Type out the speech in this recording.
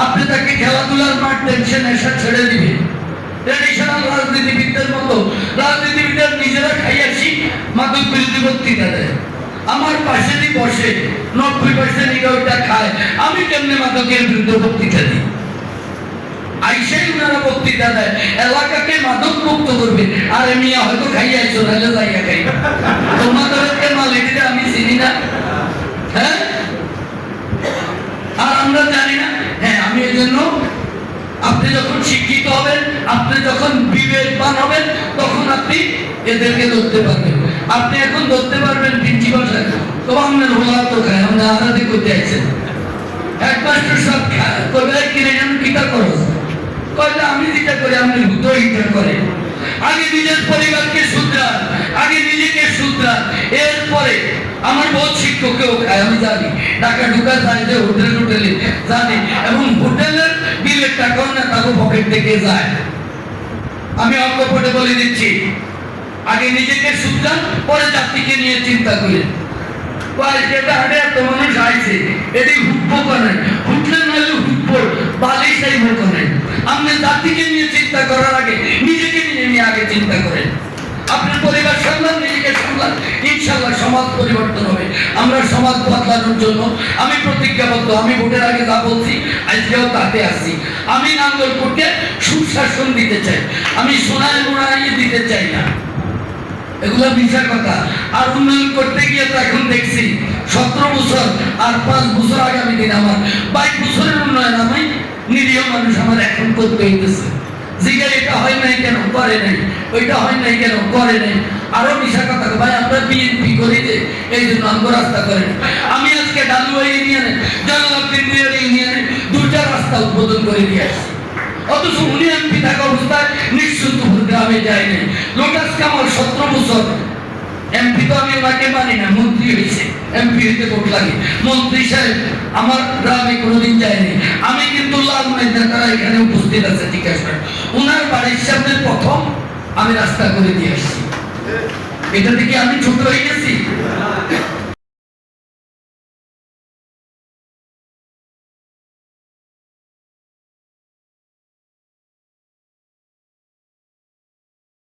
আপনি তাকে খেলাধুলার মাঠ টেনশন নেশা ছেড়ে দিবেন। ট্রেডিশনাল রাজনীতিবিদদের মতো রাজনীতিবিদরা নিজেরা খাইয়াছি মাদক বিরোধী বক্তৃতা দেয়। আমার পাশে বসে 90% ওইটা খায়, আমি কেমনে মাদকের বিরুদ্ধে বক্তৃতা দিই? আইসাই উনারা বক্তৃতা দেয় এলাকাকে মাদক মুক্ত করবে, আর মিয়া হয়তো খাইয়া আইছো নাহলে যাইয়া খাই। তোমাদেরকে মালিকটা আমি চিনি না, হ্যাঁ? আর আমরা জানি না। হ্যাঁ, আমি এই জন্য আপনি যখন শিক্ষিত হবেন, আপনি যখন বিবেকবান হবেন, তখন আপনি এদেরকে ধরতে পারবেন। আপনি এখন ধরতে পারবেন প্রিন্সিপাল সাহেব তো আপনার হোলা তো খায়, আমরা আলাদা করতে আইছেন। হেডমাস্টার সব খায়, কবে কিনে যেন কিটা করো, কয়টা আমি যেটা করি আপনি হুতো হিটা করে। আগে নিজের পরিবারকে শুধরান, আগে নিজেকে শুধরান, এরপরে আমার বহুত শিক্ষককেও খায়, আমি জানি। টাকা ঢুকা যায় যে হোটেলে জানি, এবং হোটেলের বিলের টাকাও না তাকে পকেট থেকে যায়। আমি অকপটে বলে দিচ্ছি, আগে নিজেকে শুধরান, পরে জাতিকে নিয়ে চিন্তা করেন। এত মানুষ আইছে, এটি হুটবো করে, হুটলে নাহলে হুটবো বালি চাইবো করে। আপনি জাতিকে নিয়ে চিন্তা করার আগে নিজেকে নিয়ে আগে চিন্তা করেন। আপনার পরিবার সামলান, নিজেকে সামলান, ইনশাআল্লাহ সমাজ পরিবর্তন হবে। আমরা সমাজ বদলানোর জন্য আমি প্রতিজ্ঞাবদ্ধ। আমি ভোটের আগে যা বলছি আজকেও তাতে আসছি। আমি নাঙ্গলকোটে সুশাসন দিতে চাই, আমি সোনায় মোড়াইয়ে দিতে চাই না। এগুলো মিথ্যার কথা। আর উন্নয়ন করতে গিয়ে তো এখন দেখছি 17 বছর আর 5 বছর আগামী দিন আমার 22 বছরের উন্নয়ন আমি নিরীহ মানুষ আমার এখন করতে হইতেছে। জিজ্ঞাসা এটা হয় নাই কেন করে নাই, ওইটা হয় নাই কেন করে নাই। আরো মিশা কথা, ভাই আমরা বিএনপি করি যে এই জন্য আমরা রাস্তা করেন। আমি আজকে ডালুয়া ইউনিয়নে, জয়লাভপুর ইউনিয়নে 2টা রাস্তা উদ্বোধন করে দিয়ে আসছি, অথচ উনি এমপি থাকা অবস্থায় নিশ্চিন্তপুর গ্রামে যায় নাই। লোটাস কামাল 17 বছর এমপি, তো আমি ওনাকে মানি না, মন্ত্রী হয়েছে, এমপি হইতে ভোট লাগে। মন্ত্রী সাহেব আমার গ্রামে কোনোদিন যায়নি। আমি কিন্তু লাল নেতারা এখানে উপস্থিত আছে, ঠিক আছে, ওনার বাড়ির সামনে প্রথম আমি রাস্তা করে দিয়ে আসছি। এটা থেকে আমি ছোট হয়ে গেছি?